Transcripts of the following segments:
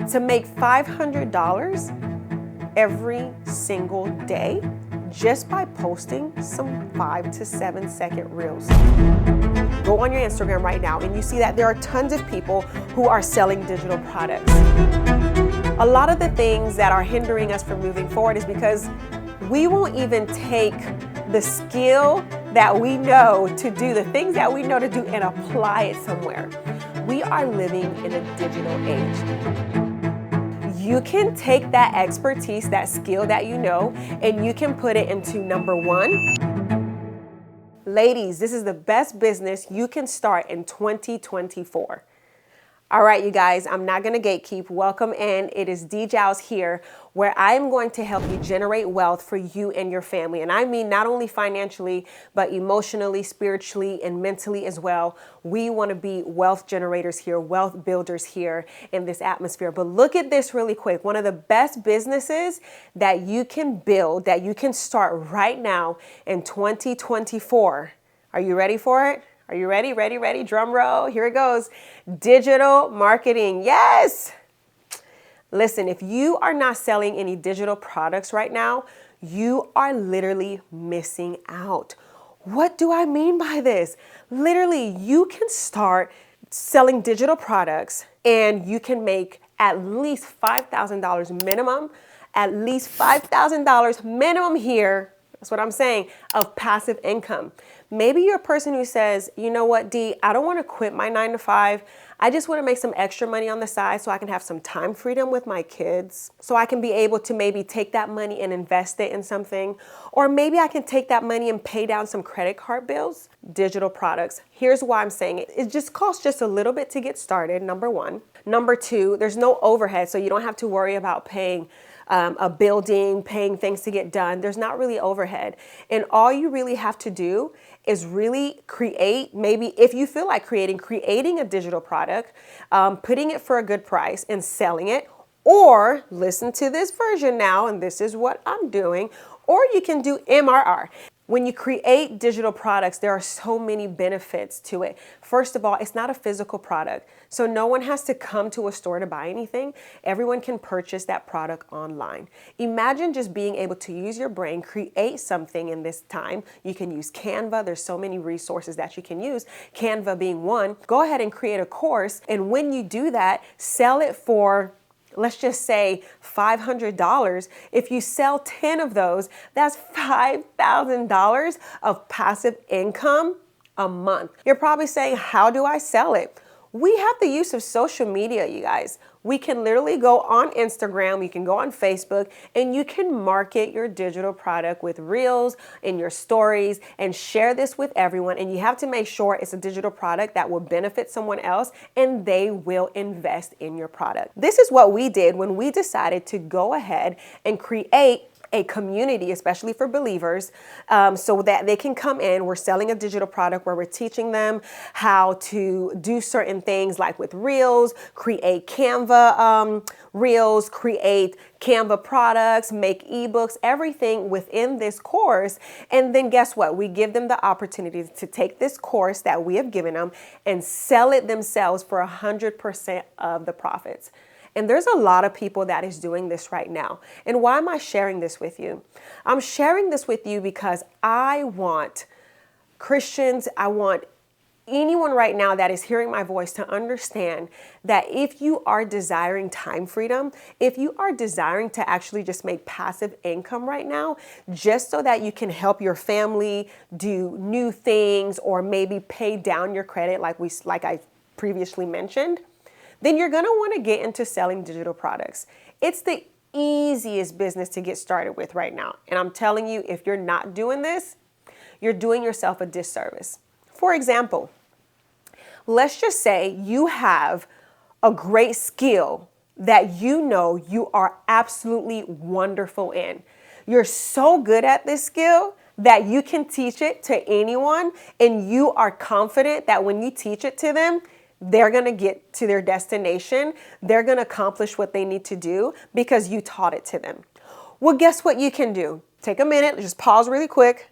to make $500 every single day just by posting some 5 to 7 second reels. Go on your Instagram right now and you see that there are tons of people who are selling digital products. A lot of the things that are hindering us from moving forward is because we won't even take the skill that we know to do, the things that we know to do, and apply it somewhere. We are living in a digital age. You can take that expertise, that skill that you know, and you can put it into number one. Ladies, this is the best business you can start in 2024. All right, you guys, I'm not going to gatekeep. Welcome in. It is Giles here, where I am going to help you generate wealth for you and your family. And I mean not only financially, but emotionally, spiritually, and mentally as well. We want to be wealth generators here, wealth builders here in this atmosphere. But look at this really quick. One of the best businesses that you can build, that you can start right now in 2024. Are you ready for it? Are you ready? Ready? Drum roll. Here it goes. Digital marketing. Yes. Listen, if you are not selling any digital products right now, you are literally missing out. What do I mean by this? Literally, you can start selling digital products and you can make at least $5,000 minimum, at least $5,000 minimum here. That's what I'm saying, of passive income. Maybe you're a person who says, you know what, D, I don't want to quit my 9 to 5. I just want to make some extra money on the side so I can have some time freedom with my kids, so I can be able to maybe take that money and invest it in something. Or maybe I can take that money and pay down some credit card bills. Digital products. Here's why I'm saying it. It just costs just a little bit to get started, number one. Number two, there's no overhead, so you don't have to worry about paying a building, paying things to get done. There's not really overhead. And all you really have to do is really create, maybe if you feel like creating a digital product, putting it for a good price and selling it, or listen to this version now, and this is what I'm doing, or you can do MRR. When you create digital products, there are so many benefits to it. First of all, it's not a physical product, so no one has to come to a store to buy anything. Everyone can purchase that product online. Imagine just being able to use your brain, create something in this time. You can use Canva. There's so many resources that you can use, Canva being one. Go ahead and create a course, and when you do that, sell it for, let's just say $500. If you sell 10 of those, that's $5,000 of passive income a month. You're probably saying, how do I sell it? We have the use of social media, you guys. We can literally go on Instagram, you can go on Facebook, and you can market your digital product with reels in your stories and share this with everyone. And you have to make sure it's a digital product that will benefit someone else and they will invest in your product. This is what we did when we decided to go ahead and create a community, especially for believers, so that they can come in. We're selling a digital product where we're teaching them how to do certain things like with reels, create Canva reels, create Canva products, make ebooks, everything within this course. And then guess what? We give them the opportunity to take this course that we have given them and sell it themselves for 100% of the profits. And there's a lot of people that is doing this right now. And why am I sharing this with you? I'm sharing this with you because I want Christians, I want anyone right now that is hearing my voice to understand that if you are desiring time freedom, if you are desiring to actually just make passive income right now, just so that you can help your family do new things or maybe pay down your credit like I previously mentioned, then you're going to want to get into selling digital products. It's the easiest business to get started with right now. And I'm telling you, if you're not doing this, you're doing yourself a disservice. For example, let's just say you have a great skill that you know you are absolutely wonderful in. You're so good at this skill that you can teach it to anyone, and you are confident that when you teach it to them, they're going to get to their destination. They're going to accomplish what they need to do because you taught it to them. Well, guess what you can do? Take a minute, just pause really quick.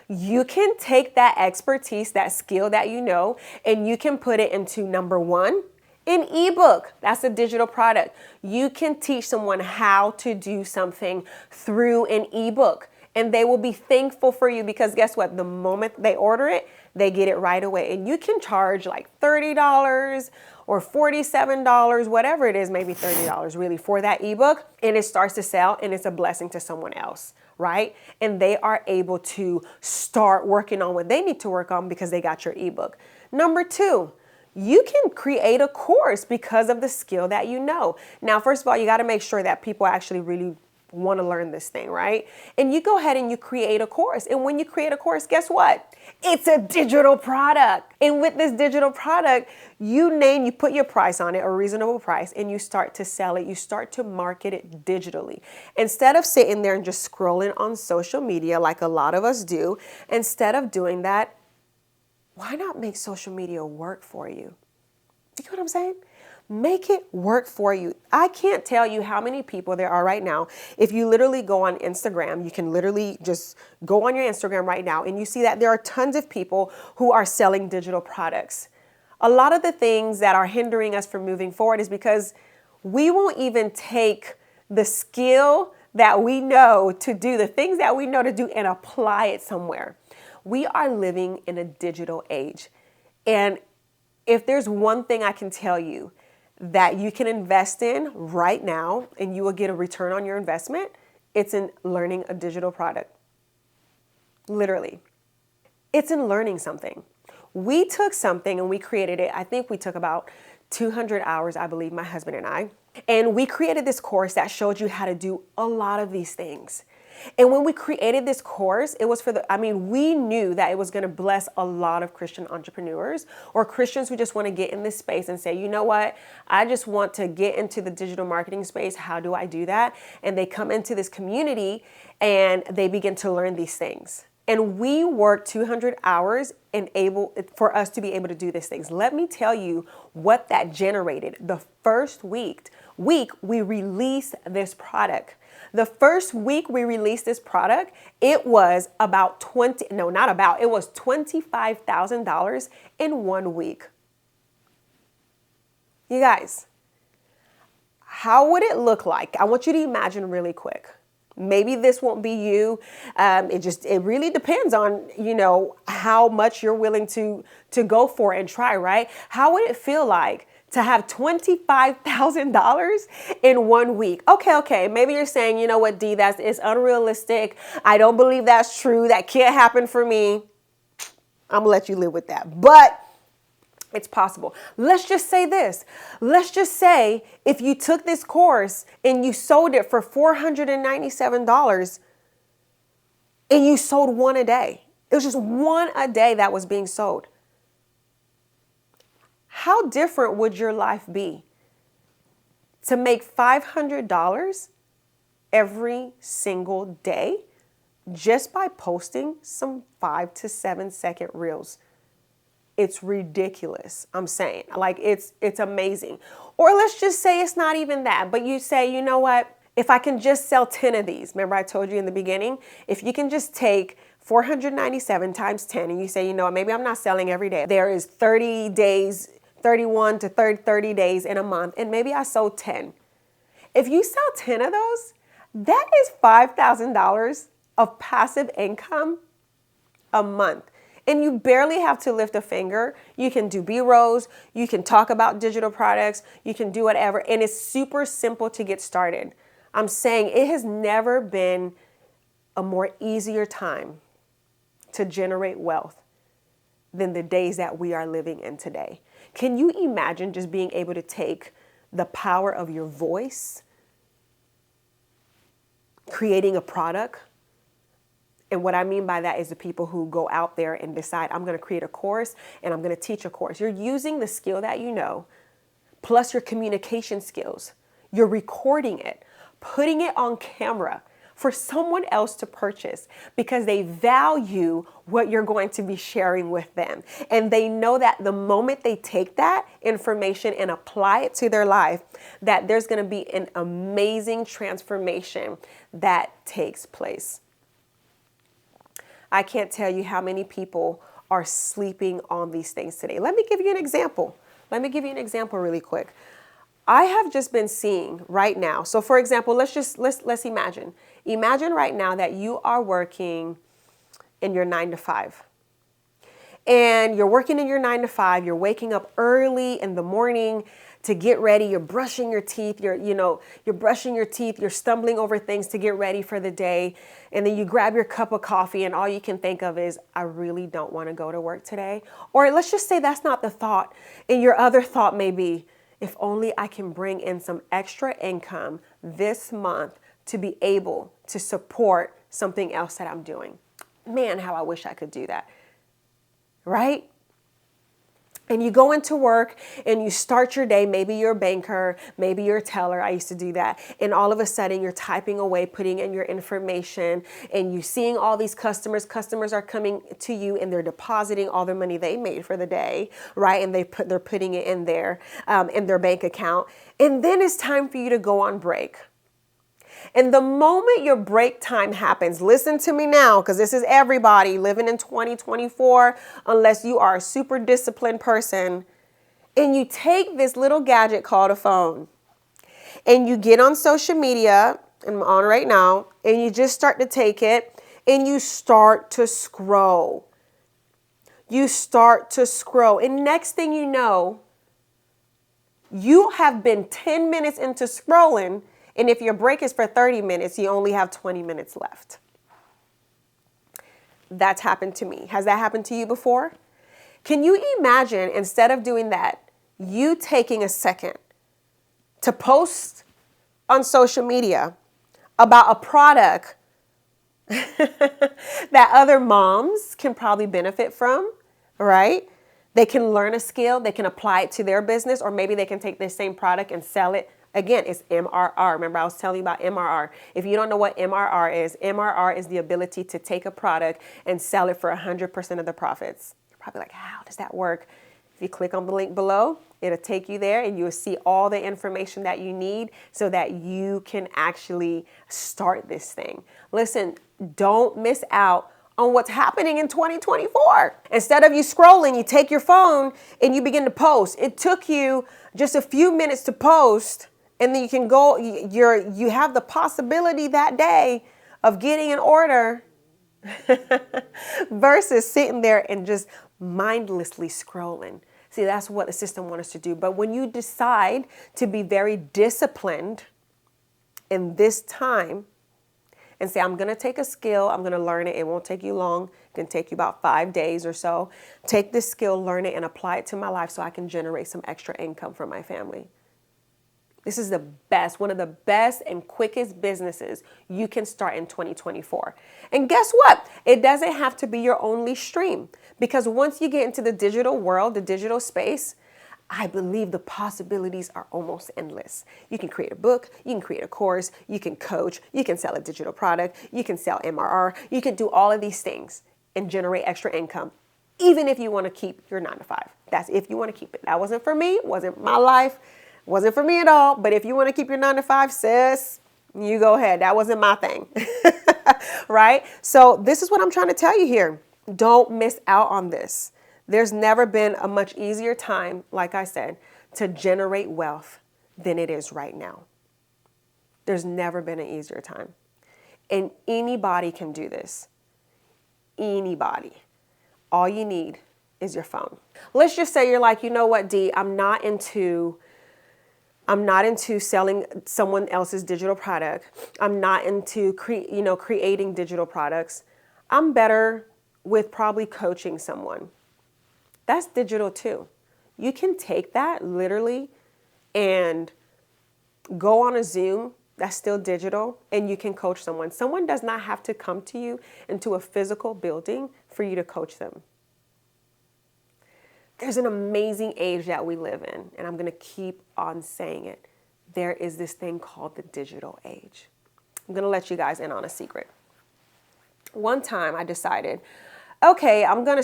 You can take that expertise, that skill that you know, and you can put it into number one, An ebook, that's a digital product. You can teach someone how to do something through an ebook, and they will be thankful for you because guess what? The moment they order it, they get it right away. And you can charge like $30 or $47, whatever it is, maybe $30 really for that ebook, and it starts to sell and it's a blessing to someone else, right? And they are able to start working on what they need to work on because they got your ebook. Number two, you can create a course because of the skill that you know. Now, first of all, you got to make sure that people actually really want to learn this thing, right? And you go ahead and you create a course. And when you create a course, guess what? It's a digital product. And with this digital product, you put your price on it, a reasonable price, and you start to sell it. You start to market it digitally. Instead of sitting there and just scrolling on social media like a lot of us do, instead of doing that, why not make social media work for you? You know what I'm saying? Make it work for you. I can't tell you how many people there are right now. If you literally go on Instagram, you can literally just go on your Instagram right now and you see that there are tons of people who are selling digital products. A lot of the things that are hindering us from moving forward is because we won't even take the skill that we know to do, the things that we know to do, and apply it somewhere. We are living in a digital age. And if there's one thing I can tell you that you can invest in right now and you will get a return on your investment, it's in learning a digital product. Literally. It's in learning something. We took something and we created it. I think we took about 200 hours, I believe, my husband and I. And we created this course that showed you how to do a lot of these things. And when we created this course, it was we knew that it was going to bless a lot of Christian entrepreneurs or Christians who just want to get in this space and say, you know what, I just want to get into the digital marketing space. How do I do that? And they come into this community and they begin to learn these things. And we worked 200 hours for us to be able to do these things. Let me tell you what that generated. The first week we released this product. The first week we released this product, it was it was $25,000 in 1 week. You guys, how would it look like? I want you to imagine really quick. Maybe this won't be you. It really depends on, how much you're willing to go for and try, right? How would it feel like to have $25,000 in 1 week? Okay. Maybe you're saying, you know what, D, it's unrealistic. I don't believe that's true. That can't happen for me. I'm gonna let you live with that. But it's possible. Let's just say this. Let's just say if you took this course and you sold it for $497 and you sold one a day. It was just one a day that was being sold. How different would your life be to make $500 every single day just by posting some 5 to 7 second reels? It's ridiculous. I'm saying, it's amazing. Or let's just say it's not even that, but you say, you know what? If I can just sell 10 of these, remember I told you in the beginning, if you can just take 497 times 10 and you say, you know what, maybe I'm not selling every day. There is 30 days, 31 to 30 days in a month, and maybe I sold 10. If you sell 10 of those, that is $5,000 of passive income a month. And you barely have to lift a finger. You can do B-rolls. You can talk about digital products. You can do whatever. And it's super simple to get started. I'm saying it has never been a more easier time to generate wealth than the days that we are living in today. Can you imagine just being able to take the power of your voice, creating a product? And what I mean by that is the people who go out there and decide, I'm going to create a course and I'm going to teach a course. You're using the skill that you know, plus your communication skills. You're recording it, putting it on camera for someone else to purchase because they value what you're going to be sharing with them. And they know that the moment they take that information and apply it to their life, that there's going to be an amazing transformation that takes place. I can't tell you how many people are sleeping on these things today. Let me give you an example. Let me give you an example really quick. I have just been seeing right now. So for example, let's imagine. Imagine right now that you are working in your 9 to 5. And you're working in your 9 to 5, you're waking up early in the morning to get ready, you're brushing your teeth, you're brushing your teeth, you're stumbling over things to get ready for the day. And then you grab your cup of coffee and all you can think of is, I really don't want to go to work today. Or let's just say that's not the thought. And your other thought may be, if only I can bring in some extra income this month to be able to support something else that I'm doing. Man, how I wish I could do that. Right? And you go into work and you start your day. Maybe you're a banker, maybe you're a teller. I used to do that. And all of a sudden you're typing away, putting in your information, and you're seeing all these customers. Customers are coming to you and they're depositing all their money they made for the day, right? And they're putting it in their bank account. And then it's time for you to go on break. And the moment your break time happens, listen to me now, because this is everybody living in 2024, unless you are a super disciplined person, and you take this little gadget called a phone, and you get on social media, and I'm on right now, and you just start to take it, and you start to scroll. You start to scroll, and next thing you know, you have been 10 minutes into scrolling. And if your break is for 30 minutes, you only have 20 minutes left. That's happened to me. Has that happened to you before? Can you imagine, instead of doing that, you taking a second to post on social media about a product that other moms can probably benefit from, right? They can learn a skill, they can apply it to their business, or maybe they can take this same product and sell it. Again, it's MRR. Remember, I was telling you about MRR. If you don't know what MRR is the ability to take a product and sell it for 100% of the profits. You're probably like, how does that work? If you click on the link below, it'll take you there and you'll see all the information that you need so that you can actually start this thing. Listen, don't miss out on what's happening in 2024. Instead of you scrolling, you take your phone and you begin to post. It took you just a few minutes to post, and then you can go, you have the possibility that day of getting an order versus sitting there and just mindlessly scrolling. See, that's what the system wants us to do. But when you decide to be very disciplined in this time and say, I'm going to take a skill, I'm going to learn it. It won't take you long. It can take you about 5 days or so. Take this skill, learn it, and apply it to my life so I can generate some extra income for my family. This is the best, one of the best and quickest businesses you can start in 2024. And guess what? It doesn't have to be your only stream, because once you get into the digital world, the digital space, I believe the possibilities are almost endless. You can create a book, you can create a course, you can coach, you can sell a digital product, you can sell MRR, you can do all of these things and generate extra income, even if you want to keep your 9 to 5. That's if you want to keep it. That wasn't for me, wasn't my life. Wasn't for me at all, but if you want to keep your 9 to 5, sis, you go ahead. That wasn't my thing, right? So this is what I'm trying to tell you here. Don't miss out on this. There's never been a much easier time, like I said, to generate wealth than it is right now. There's never been an easier time. And anybody can do this. Anybody. All you need is your phone. Let's just say you're like, you know what, Dee, I'm not into selling someone else's digital product. I'm not into creating digital products. I'm better with probably coaching someone. That's digital too. You can take that literally and go on a Zoom. That's still digital, and you can coach someone. Someone does not have to come to you into a physical building for you to coach them. There's an amazing age that we live in, and I'm going to keep on saying it. There is this thing called the digital age. I'm going to let you guys in on a secret. One time I decided, okay, I'm going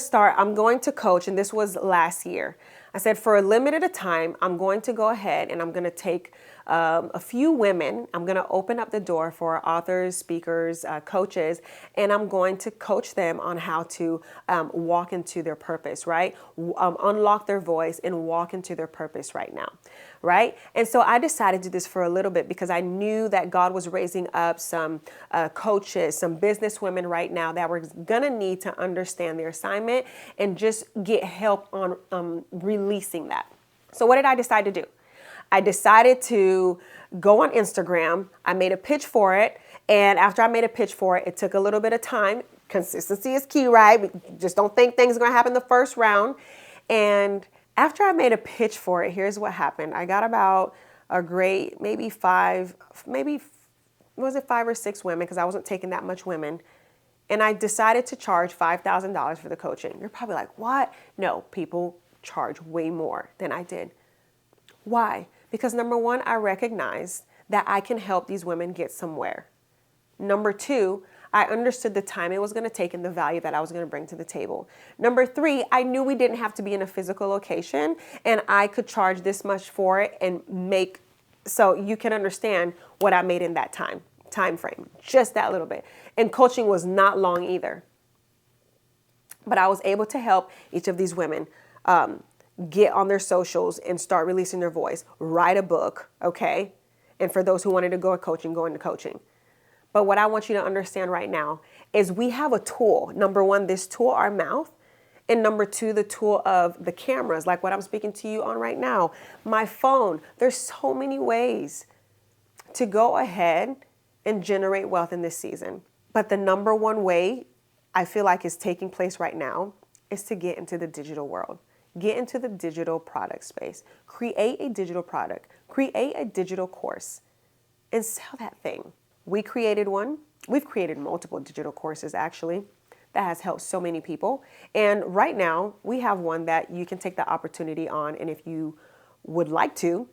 to coach, and this was last year. I said, for a limited time, I'm going to go ahead and I'm going to take a few women. I'm going to open up the door for authors, speakers, coaches, and I'm going to coach them on how to walk into their purpose, right? Unlock their voice and walk into their purpose right now, right? And so I decided to do this for a little bit because I knew that God was raising up some coaches, some business women right now that were going to need to understand their assignment and just get help on releasing that. So what did I decide to do? I decided to go on Instagram. I made a pitch for it. And after I made a pitch for it, it took a little bit of time. Consistency is key, right? We just don't think things are going to happen the first round. And after I made a pitch for it, here's what happened. I got about a great, maybe five or six women, because I wasn't taking that much women. And I decided to charge $5,000 for the coaching. You're probably like, what? No, people charge way more than I did. Why? Because number one, I recognized that I can help these women get somewhere. Number two, I understood the time it was going to take and the value that I was going to bring to the table. Number three, I knew we didn't have to be in a physical location and I could charge this much for it and make, so you can understand what I made in that time frame, just that little bit. And coaching was not long either. But I was able to help each of these women get on their socials and start releasing their voice, write a book, okay? And for those who wanted to go into coaching. But what I want you to understand right now is we have a tool. Number one, this tool, our mouth. And number two, the tool of the cameras, like what I'm speaking to you on right now. My phone. There's so many ways to go ahead and generate wealth in this season. But the number one way I feel like is taking place right now is to get into the digital world. Get into the digital product space. Create a digital product. Create a digital course and sell that thing. We created one. We've created multiple digital courses, actually, that has helped so many people. And right now, we have one that you can take the opportunity on. And if you would like to,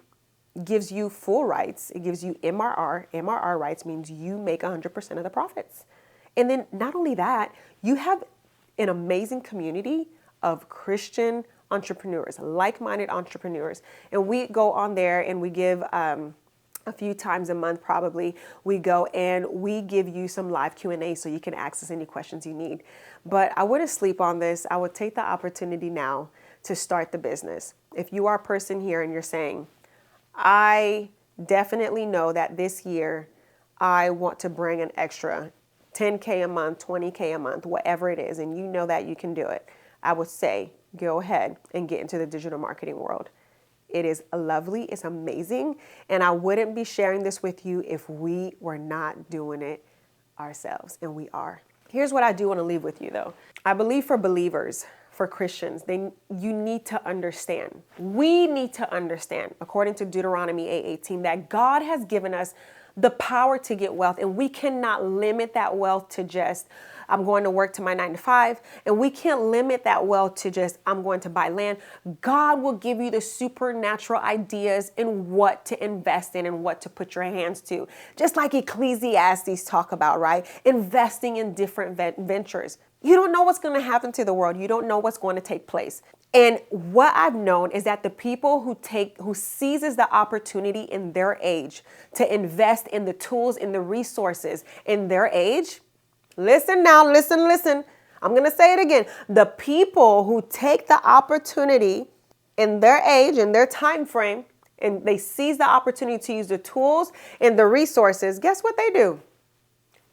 gives you full rights. It gives you MRR. MRR rights means you make 100% of the profits. And then not only that, you have an amazing community of Christian entrepreneurs, like-minded entrepreneurs. And we go on there and we give a few times a month, probably, we go and we give you some live Q&A so you can access any questions you need. But I wouldn't sleep on this. I would take the opportunity now to start the business. If you are a person here and you're saying, I definitely know that this year I want to bring an extra 10K a month, 20K a month, whatever it is, and you know that you can do it, I would say, go ahead and get into the digital marketing world. It is lovely. It's amazing. And I wouldn't be sharing this with you if we were not doing it ourselves. And we are. Here's what I do want to leave with you, though. I believe for believers, for Christians, you need to understand. We need to understand, according to Deuteronomy 8:18, that God has given us the power to get wealth. And we cannot limit that wealth to just, I'm going to work to my 9 to 5. And we can't limit that wealth to just, I'm going to buy land. God will give you the supernatural ideas in what to invest in and what to put your hands to. Just like Ecclesiastes talk about, right? Investing in different ventures. You don't know what's going to happen to the world. You don't know what's going to take place. And what I've known is that the people who seizes the opportunity in their age to invest in the tools, in the resources in their age, listen now, listen. I'm going to say it again. The people who take the opportunity in their age, in their time frame, and they seize the opportunity to use the tools and the resources, guess what they do?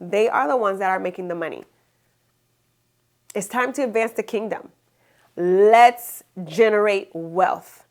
They are the ones that are making the money. It's time to advance the kingdom. Let's generate wealth.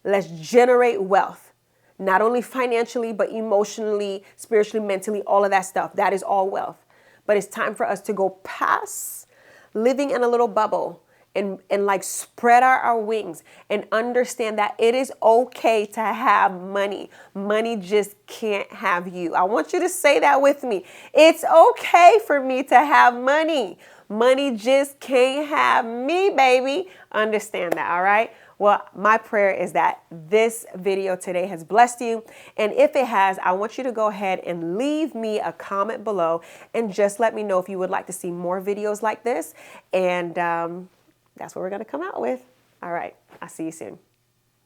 Let's generate wealth. Not only financially, but emotionally, spiritually, mentally, all of that stuff. That is all wealth. But it's time for us to go past living in a little bubble and like spread our wings and understand that it is okay to have money. Money just can't have you. I want you to say that with me. It's okay for me to have money. Money just can't have me, baby. Understand that, all right? Well, my prayer is that this video today has blessed you. And if it has, I want you to go ahead and leave me a comment below and just let me know if you would like to see more videos like this. And that's what we're going to come out with. All right, I'll see you soon.